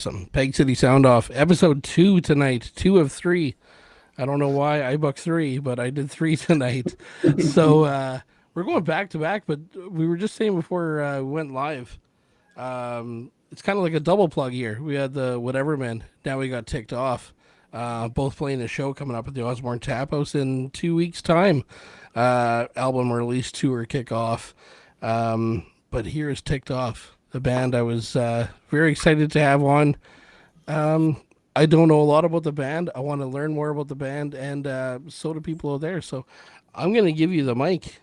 Some Peg City Soundoff, episode 2 tonight, 2 of 3. I don't know why I booked 3, but I did 3 tonight. So we're going back to back, but we were just saying before we went live, it's kind of like a double plug here. We had the Whatever Man, now we got Ticked Off, both playing a show coming up at the Osborne Tap House in 2 weeks' time. Album release tour kickoff. But here is Ticked Off, the band I was very excited to have on. I don't know a lot about the band. I want to learn more about the band, and so do people out there. So I'm going to give you the mic.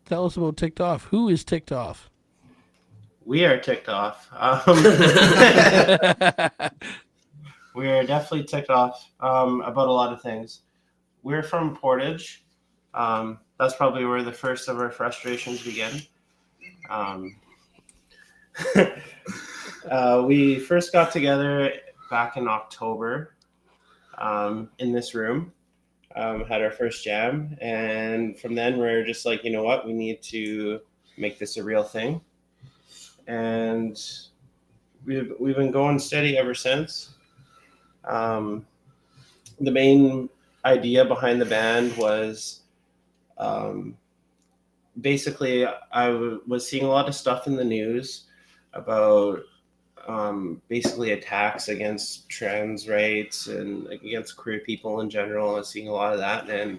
Tell us about Ticked Off. Who is Ticked Off? We are ticked off. We are definitely ticked off about a lot of things. We're from Portage. That's probably where the first of our frustrations begin. We first got together back in October in this room, had our first jam, and from then we're just like, you know what, we need to make this a real thing. And we've been going steady ever since. The main idea behind the band was basically I was seeing a lot of stuff in the news about basically attacks against trans rights and against queer people in general. I was seeing a lot of that, and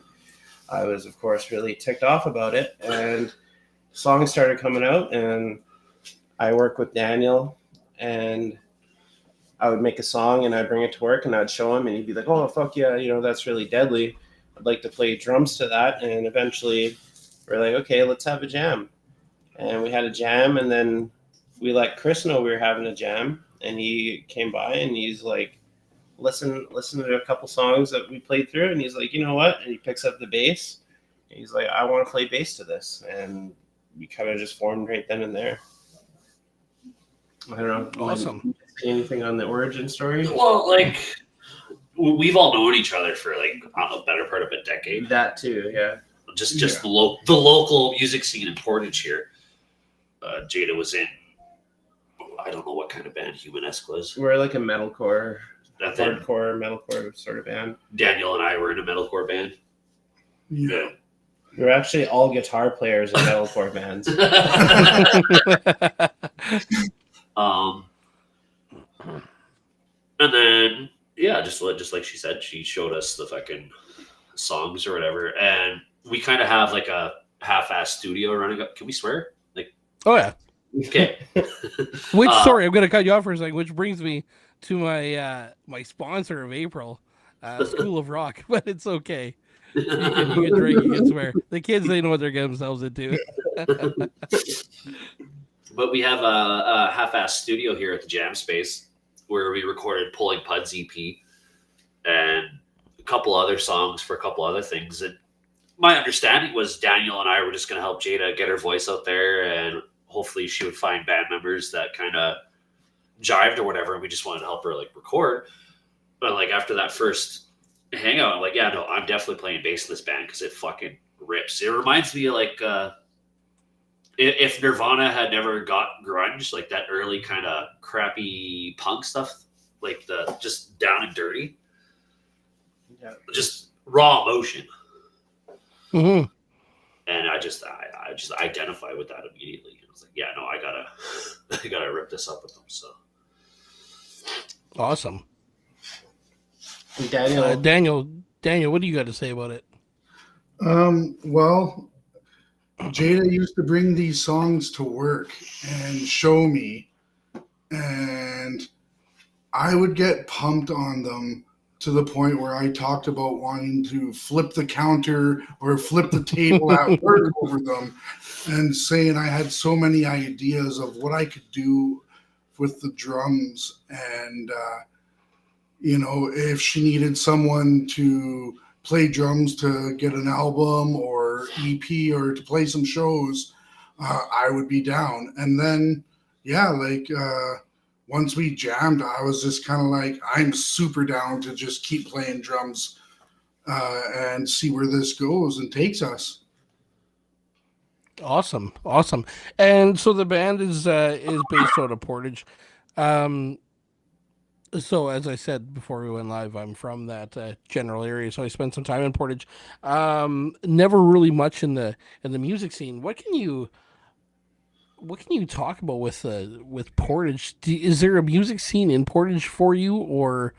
I was, of course, really ticked off about it. And songs started coming out, and I work with Daniel, and I would make a song and I'd bring it to work and I'd show him, and he'd be like, "Oh, fuck yeah, that's really deadly. I'd like to play drums to that." And eventually we're like, okay, let's have a jam. And we had a jam, and then we let Chris know we were having a jam, and he came by and he's like, listen to a couple songs that we played through, and he's like, you know what? And he picks up the bass, and he's like, I want to play bass to this. And we kind of just formed right then and there. I don't know. Awesome. Anything on the origin story? Well, like, we've all known each other for like a better part of a decade. That too, yeah. Just the local music scene in Portage here. Jada was in, I don't know what kind of band Humanesque was. We're like a metalcore, Hardcore metalcore sort of band. Daniel and I were in a metalcore band. Yeah. We're actually all guitar players in metalcore bands. And then just like she said, she showed us the fucking songs or whatever, and we kind of have like a half-ass studio running up. Can we swear? Like, oh yeah. Okay. Sorry, I'm going to cut you off for a second, which brings me to my my sponsor of April, School of Rock, but it's okay. You can drink, you can swear. The kids, they know what they're getting themselves into. But we have a half-ass studio here at the Jam Space where we recorded Pulling Puds EP and a couple other songs for a couple other things. And my understanding was Daniel and I were just going to help Jada get her voice out there, and hopefully she would find band members that kind of jived or whatever. And we just wanted to help her like record. But like after that first hangout, I'm like, yeah, no, I'm definitely playing bass in this band because it fucking rips. It reminds me of like if Nirvana had never got grunge, like that early kind of crappy punk stuff, like the just down and dirty, just raw emotion. Mm-hmm. And I just identify with that immediately. I was like, yeah, no, I gotta rip this up with them. So awesome. Daniel, what do you got to say about it? Well, Jada used to bring these songs to work and show me, and I would get pumped on them to the point where I talked about wanting to flip the counter or flip the table at work over them, and saying I had so many ideas of what I could do with the drums. And, if she needed someone to play drums to get an album or EP or to play some shows, I would be down. And then, once we jammed, I was just kind of like, I'm super down to just keep playing drums and see where this goes and takes us. Awesome. And so the band is based out of Portage. So as I said before we went live, I'm from that general area, so I spent some time in Portage. Never really much in the music scene. What can you talk about with Portage? Is there a music scene in Portage for you, or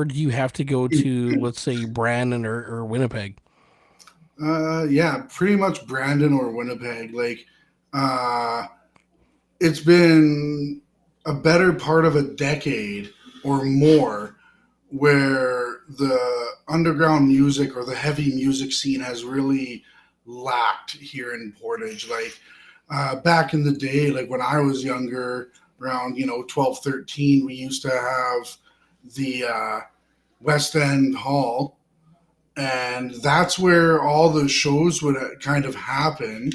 do you have to go to, let's say, Brandon or Winnipeg? Yeah, pretty much Brandon or Winnipeg. Like, uh, it's been a better part of a decade or more where the underground music or the heavy music scene has really lacked here in Portage. Like, back in the day, like when I was younger, around 12, 13, we used to have the West End Hall, and that's where all the shows would kind of happen.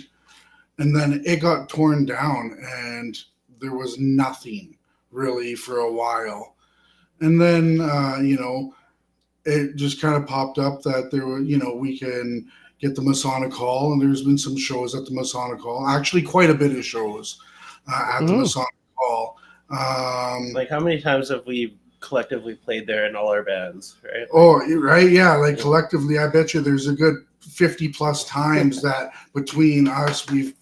And then it got torn down, and there was nothing really for a while. And then it just kind of popped up that there were, we can get the Masonic Hall, and there's been some shows at the Masonic Hall. Actually, quite a bit of shows at the Mm. Masonic Hall. Like, how many times have we collectively played there in all our bands, right? Oh, right, yeah. Like collectively, I bet you there's a good 50 plus times that between us we've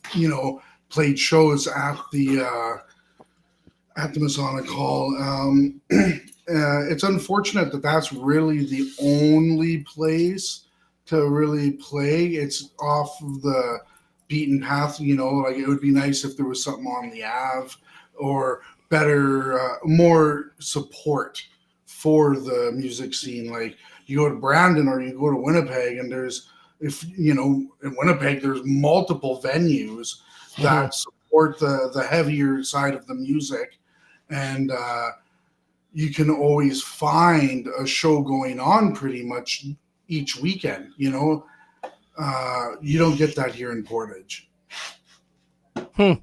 played shows at the Masonic Hall. It's unfortunate that that's really the only place to really play. It's off of the beaten path. Like it would be nice if there was something on the Ave or better, more support for the music scene. Like you go to Brandon or you go to Winnipeg, and in Winnipeg, there's multiple venues that support the heavier side of the music, and you can always find a show going on pretty much each weekend. You don't get that here in Portage. Hmm.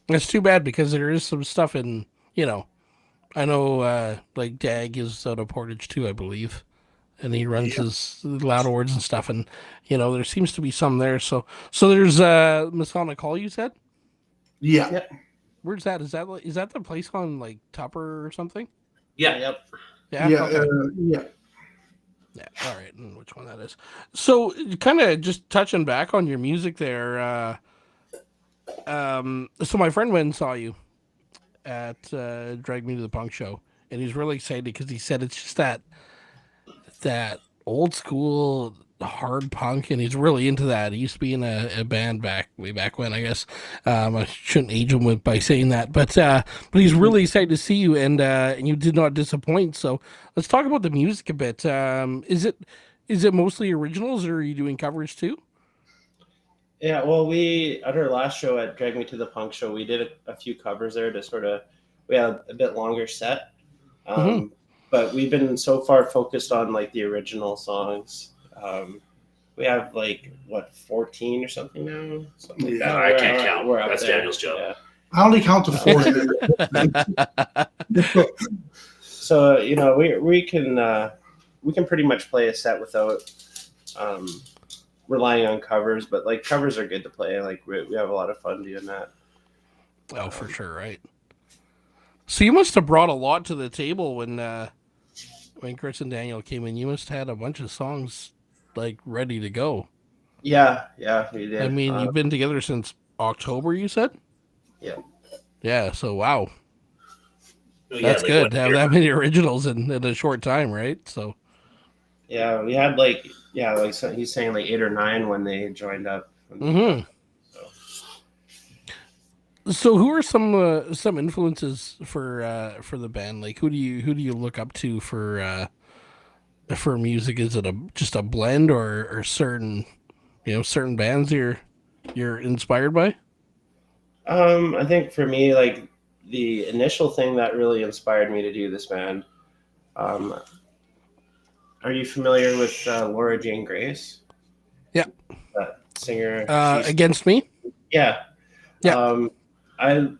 It's too bad because there is some stuff in, I know like Dag is out of Portage too, I believe. And he runs Yeah. his Loud Awards and stuff, and there seems to be some there. So there's Masonic Hall, you said? Yeah. Yep. Where's that? Is that the place on like Tupper or something? Yeah. Yep. Yeah. Yeah. Okay. Yeah. Yeah. All right. Which one that is? So kind of just touching back on your music there. So my friend went and saw you at Drag Me to the Punk show, and he's really excited because he said it's just that old school hard punk, and he's really into that. He used to be in a band way back when, I guess. I shouldn't age him by saying that, but he's really excited to see you, and you did not disappoint. So let's talk about the music a bit. Is it mostly originals, or are you doing covers too? Yeah, well, we at our last show at Drag Me to the Punk show, we did a few covers there to sort of we had a bit longer set, Mm-hmm. but we've been so far focused on like the original songs. We have like what 14 or something now, something like Yeah, that. I can't count. We're up That's there. Daniel's job. Yeah. I only count to 4. So we can pretty much play a set without um, relying on covers, but like covers are good to play. Like we have a lot of fun doing that. Oh, for sure, right. So you must have brought a lot to the table when Chris and Daniel came in. You must have had a bunch of songs like ready to go. Yeah, we I did. mean, you've been together since October, you said? Yeah. Yeah, so wow. Oh, That's like good what to have year? that many originals in a short time, right? So Yeah, we had so he's saying like 8 or 9 when they joined up. hmm So who are some influences for the band? Like who do you look up to for music? Is it just a blend or certain certain bands you're inspired by? I think for me, like the initial thing that really inspired me to do this band. Um, are you familiar with Laura Jane Grace? Yeah. That singer. She's Against Me? yeah. Yeah. I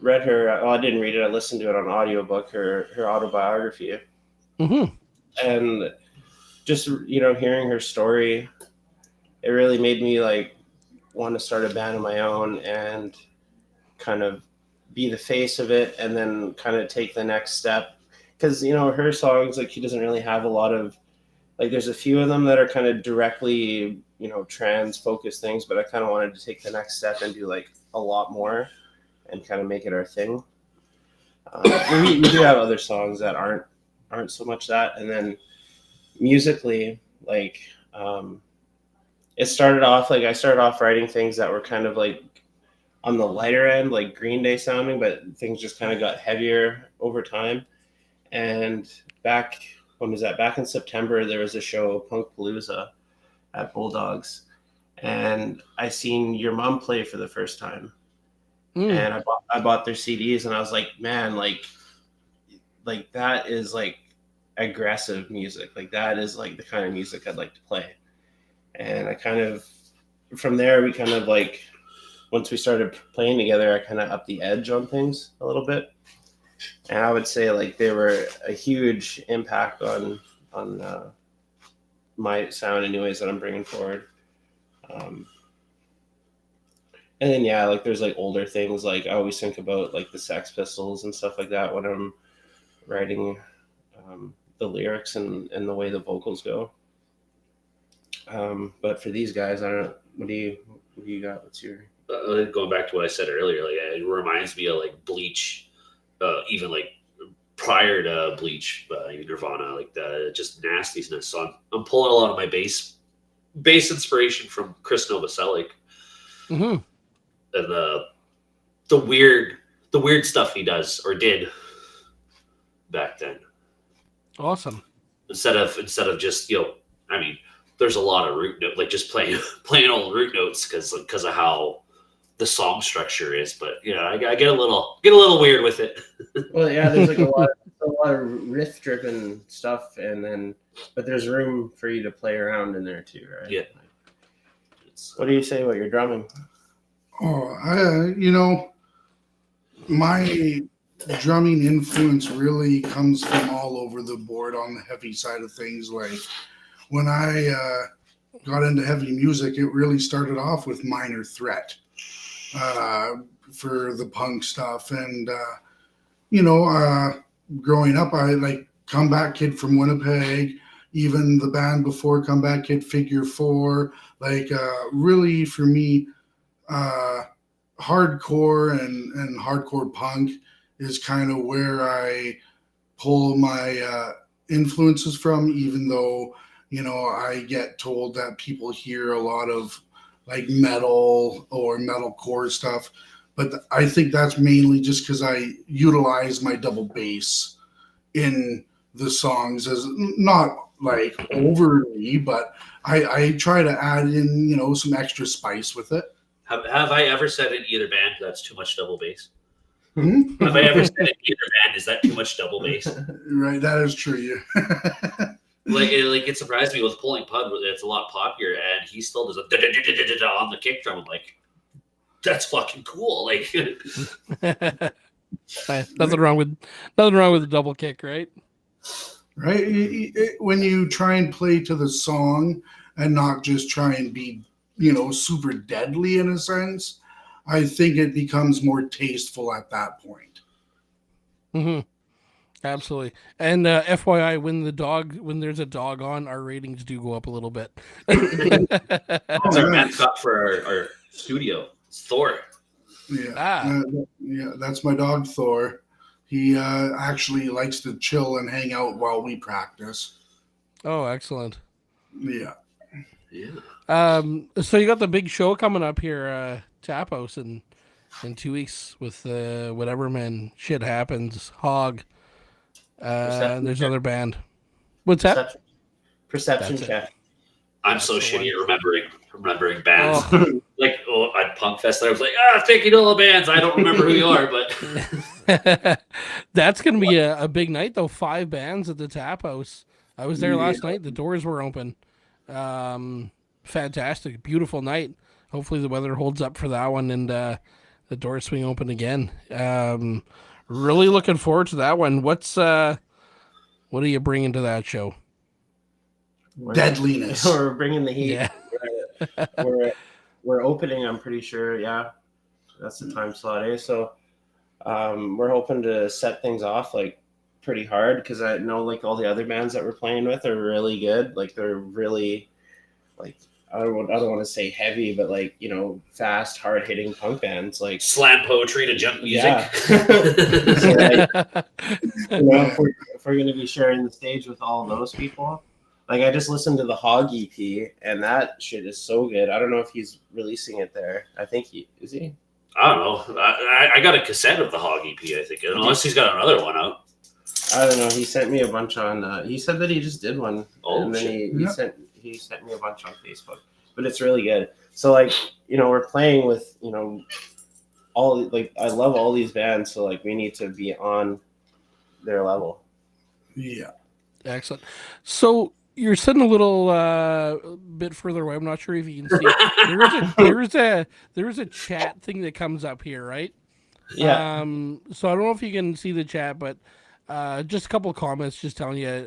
read her. Well, I didn't read it. I listened to it on audiobook. Her autobiography, Mm-hmm. and just hearing her story, it really made me like want to start a band of my own and kind of be the face of it and then kind of take the next step. Because, you know, her songs, like, she doesn't really have a lot of, like, there's a few of them that are kind of directly, you know, trans focused things, but I kind of wanted to take the next step and do like a lot more and kind of make it our thing. We do have other songs that aren't so much that. And then musically, like, it started off, like, I started off writing things that were kind of like on the lighter end, like Green Day sounding, but things just kind of got heavier over time. And when was that? Back in September, there was a show, Punk Palooza, at Bulldogs, and I seen Your Mom play for the first time, and I bought their CDs, and I was like, man, like that is like aggressive music, like that is like the kind of music I'd like to play. And I kind of, from there, we kind of like, once we started playing together, I kind of upped the edge on things a little bit. And I would say like they were a huge impact on my sound in new ways that I'm bringing forward. And then, yeah, like there's like older things. Like I always think about like the Sex Pistols and stuff like that when I'm writing the lyrics and the way the vocals go. But for these guys, I don't know. What do you got? What's your going back to what I said earlier? Like it reminds me of like Bleach, even like prior to Bleach, Nirvana, like the just nastiness. So I'm pulling a lot of my bass inspiration from Chris Novoselic, Mm-hmm. and the weird stuff he does or did back then. Awesome. Instead of just, you know, I mean, there's a lot of root note, like just playing old root notes because of how the song structure is. But you know, I get a little weird with it. Well, yeah, there's like a lot of riff driven stuff, but there's room for you to play around in there too, right? Yeah. What do you say about your drumming? Oh, my drumming influence really comes from all over the board on the heavy side of things. Like when I got into heavy music, it really started off with Minor Threat for the punk stuff. And, growing up, I like Comeback Kid from Winnipeg, even the band before Comeback Kid, Figure 4. Like really for me, hardcore and hardcore punk is kind of where I pull my influences from, even though, I get told that people hear a lot of like metal or metalcore stuff. But I think that's mainly just because I utilize my double bass in the songs, as not like overly, but I try to add in, some extra spice with it. Have I ever said in either band that's too much double bass? Hmm? Have I ever said in either band is that too much double bass? Right, that is true. Yeah. It surprised me with Pulling Pud, it's a lot poppier, and he still does a da-da-da-da-da-da on the kick drum. I'm like, that's fucking cool. Like, nothing wrong with the double kick, right? Right. When you try and play to the song and not just try and be, super deadly in a sense, I think it becomes more tasteful at that point. Mm-hmm. Absolutely. And FYI, when there's a dog on, our ratings do go up a little bit. that's our mascot for our studio. It's Thor. Yeah. Yeah, that's my dog, Thor. He actually likes to chill and hang out while we practice. Oh, excellent. Yeah. So you got the big show coming up here, Tap House, in 2 weeks with whatever man shit happens, Hog. And there's another band. What's that? Perception Check. I'm so shitty at remembering bands. Oh. At Punk Fest, I was like, thank you to all the bands. I don't remember who you are, but that's gonna be a big night though. 5 bands at the Tap House. I was there last night. The doors were open. Fantastic, beautiful night. Hopefully the weather holds up for that one and the doors swing open again. Really looking forward to that one. What are you bringing to that show? Deadliness. We're bringing the heat. Yeah. we're opening, I'm pretty sure. Yeah, that's the time slot. So we're hoping to set things off like pretty hard because I know like all the other bands that we're playing with are really good. Like they're really like I don't want to say heavy, but like fast, hard hitting punk bands like Slam poetry to jump music. yeah. So, like, if we're going to be sharing the stage with all those people, like I just listened to the Hog EP, and that shit is so good. I don't know if he's releasing it there. I think he is. He? I don't know. I got a cassette of the Hog EP, I think, unless he's got another one out. I don't know. He sent me a bunch on. He said that he just did one, and then he sent me a bunch on Facebook. But it's really good. So like we're playing with all like I love all these bands. So like we need to be on their level. Yeah. Excellent. So you're sitting a little bit further away. I'm not sure if you can see. There's a chat thing that comes up here, right? Yeah. So I don't know if you can see the chat, but just a couple of comments just telling you.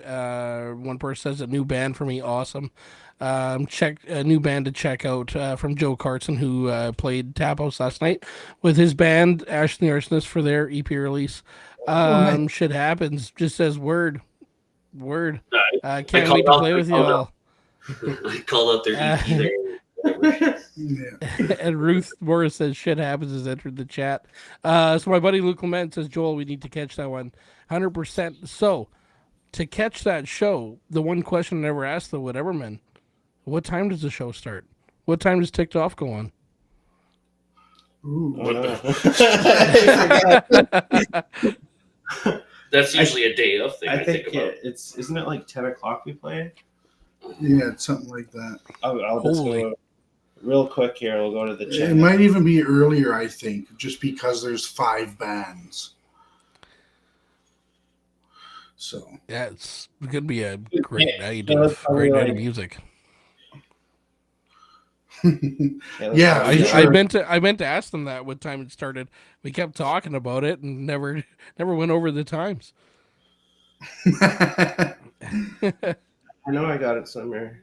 One person says a new band for me, awesome. Check a new band to check out from Joe Carson, who played Tap House last night with his band Ash and the Arsonist for their EP release. Nice. Shit happens. Just says word. Can't called wait to out- play I with you called all. I called out their EP there. Yeah. And Ruth Morris says shit happens has entered the chat. So my buddy Luke Clement says, Joel, we need to catch that one. 100%. So to catch that show, the one question I never asked the Whatever Men, what time does the show start? What time does TikTok go on? Ooh. That's usually a day of thing. I think about. isn't it like 10 o'clock we play? Yeah, it's something like that. I'll just go real quick here. We'll go to the chat. It might even be earlier, I think, just because there's 5 bands. So Yeah, it's going to be a great night Yeah, of great night of music. yeah, I meant to ask them that what time it started. We kept talking about it and never went over the times. I know I got it somewhere.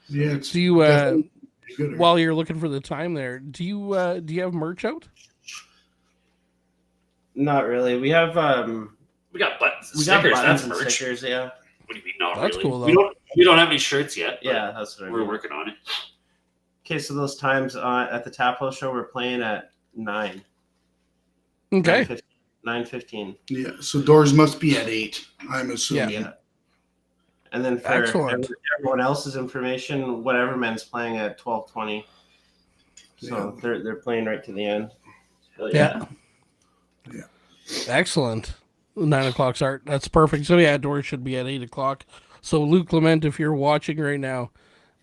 Yeah, it's Do you definitely good. while you're looking for the time there, do you have merch out? Not really. We have We got buttons and we got stickers. buttons That's and merch. stickers. Yeah, What do you mean not That's really? cool, though. We don't have any shirts yet. but yeah, that's what I We're mean. working on it. Okay, so those times at the Tap House show, we're playing at 9. Okay. 9:15. Yeah, so doors must be at 8, I'm assuming. Yeah. And then for Excellent. everyone else's information, Whatever Men's playing at 12:20. So Yeah. they're playing right to the end. Hell Yeah. Yeah. Excellent. 9 o'clock start. That's perfect. So yeah, doors should be at 8 o'clock. So Luke Clement, if you're watching right now,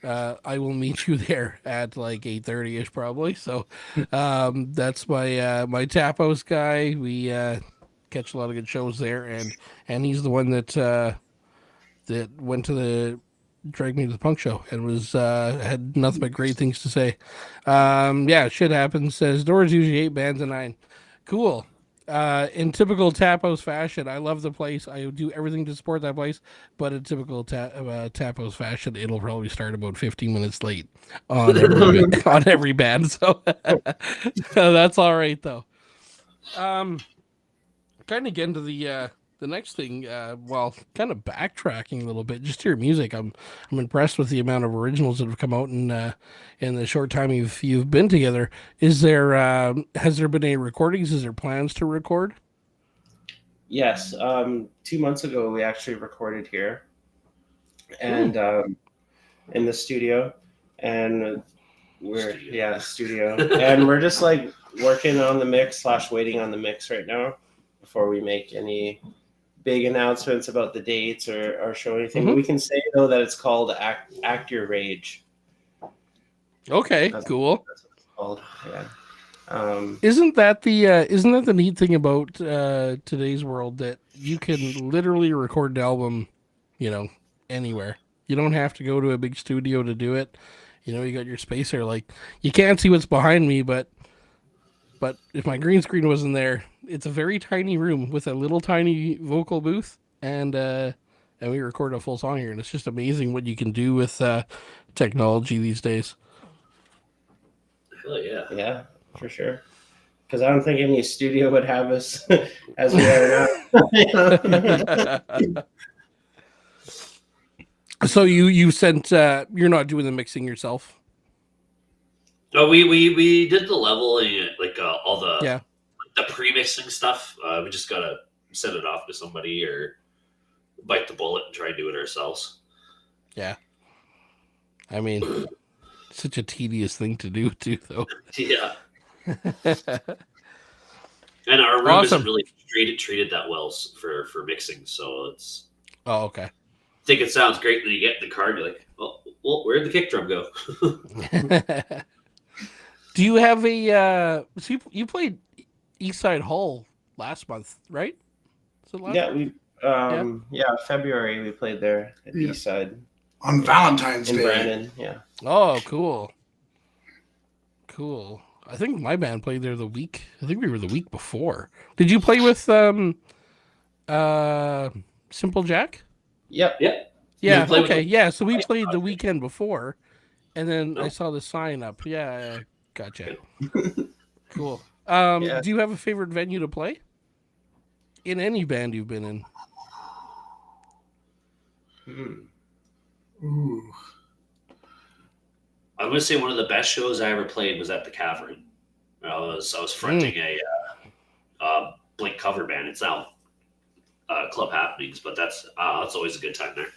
I will meet you there at like 8:30 ish probably. So that's my Tap House guy. We catch a lot of good shows there, and he's the one that went to the Drag Me to the Punk show and was had nothing but great things to say. Yeah, shit happens. Says doors usually 8 bands and 9. Cool. In typical Tap House fashion, I love the place. I do everything to support that place. But in typical Tap House fashion, it'll probably start about 15 minutes late on every band. So that's all right though. Kind of get into the next thing. Well, kind of backtracking a little bit, just to your music. I'm impressed with the amount of originals that have come out in the short time you've been together. Is there has there been any recordings? Is there plans to record? Yes. 2 months ago, we actually recorded here, and in the studio, and studio, and we're just like working on the mix / waiting on the mix right now before we make any big announcements about the dates or show anything. But we can say though that it's called Act Your Rage. Okay, cool. That's what it's called. Yeah. Isn't that the neat thing about today's world, that you can literally record an album, anywhere. You don't have to go to a big studio to do it. You got your space there. Like, you can't see what's behind me, but if my green screen wasn't there, it's a very tiny room with a little tiny vocal booth, and we record a full song here, and it's just amazing what you can do with technology these days. Hell yeah. Yeah, for sure. Because I don't think any studio would have us as we are now. So you sent you're not doing the mixing yourself? No, we did the leveling, like all Yeah. the pre-mixing stuff. We just gotta send it off to somebody or bite the bullet and try and do it ourselves. Yeah. I mean, such a tedious thing to do too, though. Yeah, and our room isn't Awesome. really treated that well for mixing, so it's. Oh, okay. Think it sounds great, then you get in the car and you're like, well, where'd the kick drum go? Do you have a so you played Eastside Hall last month, right? Is it last Yeah, month? February we played there at the Yeah. East Side On Valentine's in Day. Brandon. Yeah. Oh, cool. Cool. I think my band played there I think we were the week before. Did you play with Simple Jack? Yep. Yeah. Yeah, played with okay. them? Yeah, so we played the weekend before and then I Oh. saw the sign up. Yeah, gotcha. Cool. Yeah. Do you have a favorite venue to play? In any band you've been in? Hmm. Ooh. I'm gonna say one of the best shows I ever played was at the Cavern. I was fronting a Blink cover band. It's now Club Happenings, but that's always a good time there.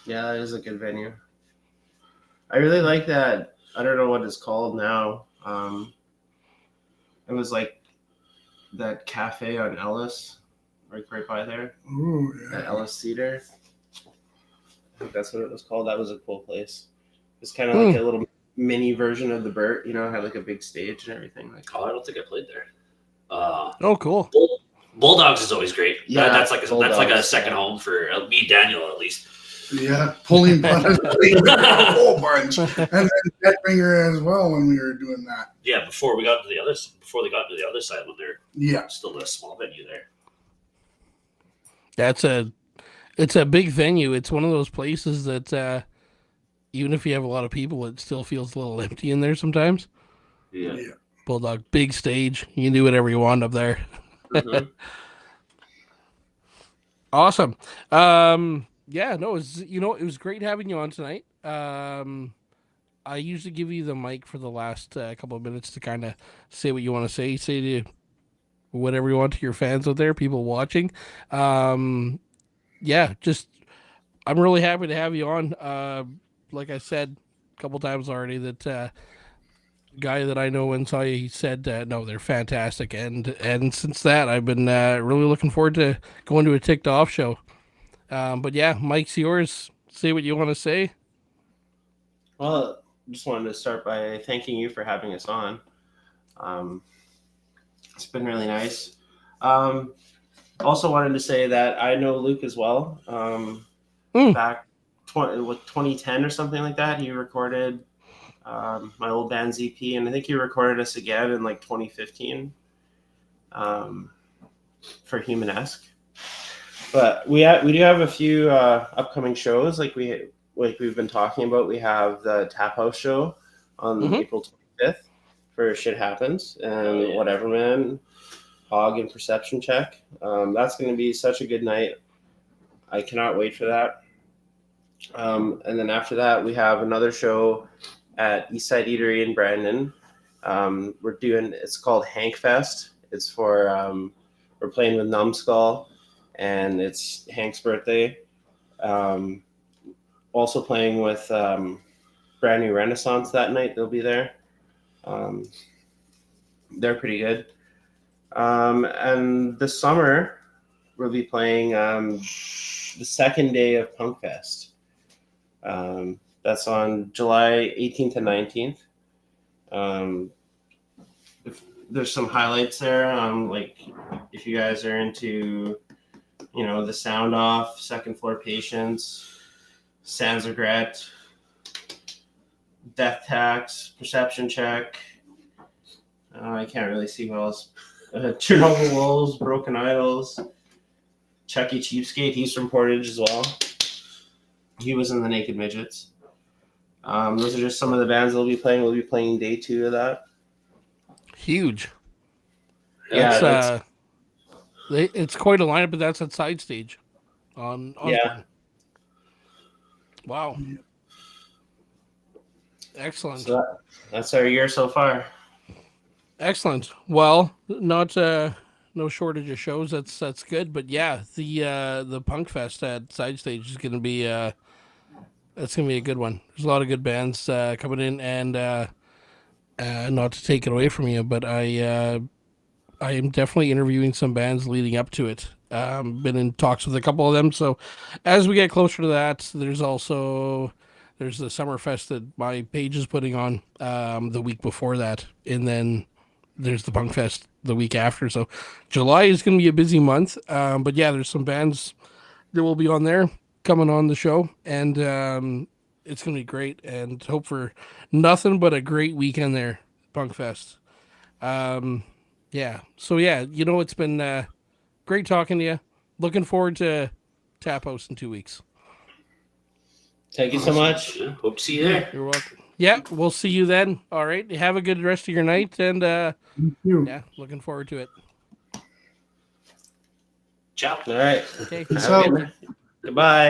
Yeah, it is a good venue. I really like that. I don't know what it's called now. It was like that cafe on Ellis, right by there. Ooh, That yeah. Ellis Theater. I think that's what it was called. That was a cool place. It's kind of like a little mini version of the Burt. You know, it had like a big stage and everything. Like, Oh, I don't think I played there. Oh, cool. Bulldogs is always great. Yeah, that's like a Bulldogs, second yeah. home for me and Daniel at least. Yeah, pulling blood a whole bunch. And then Deathbringer as well when we were doing that. Yeah, before they got to the other side when they're Yeah. still a small venue there. It's a big venue. It's one of those places that even if you have a lot of people, it still feels a little empty in there sometimes. Yeah. Yeah. Bulldog, big stage. You can do whatever you want up there. mhm. Awesome. Yeah, no, it was great having you on tonight. I usually give you the mic for the last couple of minutes to kind of say what you want to say to whatever you want to your fans out there, people watching. Yeah, just I'm really happy to have you on. Like I said a couple times already, that guy that I know and saw you, he said, no, they're fantastic, and since that, I've been really looking forward to going to a Ticked Off show. But yeah, Mike's yours. Say what you want to say. Well, just wanted to start by thanking you for having us on. It's been really nice. Also wanted to say that I know Luke as well. Back 2010 or something like that, he recorded my old band's EP, and I think he recorded us again in like 2015 for Humanesque. But we do have a few upcoming shows, like we've been talking about. We have the Tap House show on April 25th for Shit Happens and Whatever Man, Hog and Perception Check. That's going to be such a good night. I cannot wait for that. And then after that, we have another show at Eastside Eatery in Brandon. It's called Hank Fest. It's for we're playing with Numbskull, and it's Hank's birthday. Also playing with Brand New Renaissance that night. They'll be there. They're pretty good. And this summer, we'll be playing the second day of Punk Fest. That's on July 18th and 19th. There's some highlights there. Like if you guys are into, the Soundoff, Second Floor Patients, Sans Regret, Death Tax, Perception Check. I can't really see what else. Chernobyl Wolves, Broken Idols, Chucky Cheapskate. He's from Portage as well. He was in the Naked Midgets. Those are just some of the bands they'll be playing. We'll be playing day 2 of that. huge. Yeah, That's, it's quite a lineup, but that's at side stage. On Yeah. Wow. Excellent. So that's our year so far. Excellent. Well, not no shortage of shows. That's good. But yeah, the Punk Fest at Side Stage is gonna be that's gonna be a good one. There's a lot of good bands coming in, and not to take it away from you, but I am definitely interviewing some bands leading up to it. Been in talks with a couple of them. So as we get closer to that, there's the Summerfest that my page is putting on the week before that, and then there's the Punk Fest the week after. So July is going to be a busy month. But yeah, there's some bands that will be on there coming on the show, and it's going to be great. And hope for nothing but a great weekend there, Punk Fest. Yeah. So yeah, it's been great talking to you. Looking forward to Tap House in 2 weeks. Thank you so much. Yeah, hope to see you there. You're welcome. Yeah, we'll see you then. All right. Have a good rest of your night, and Thank you. yeah, looking forward to it. Ciao. All right. Okay. Peace Have a out. good night. Goodbye.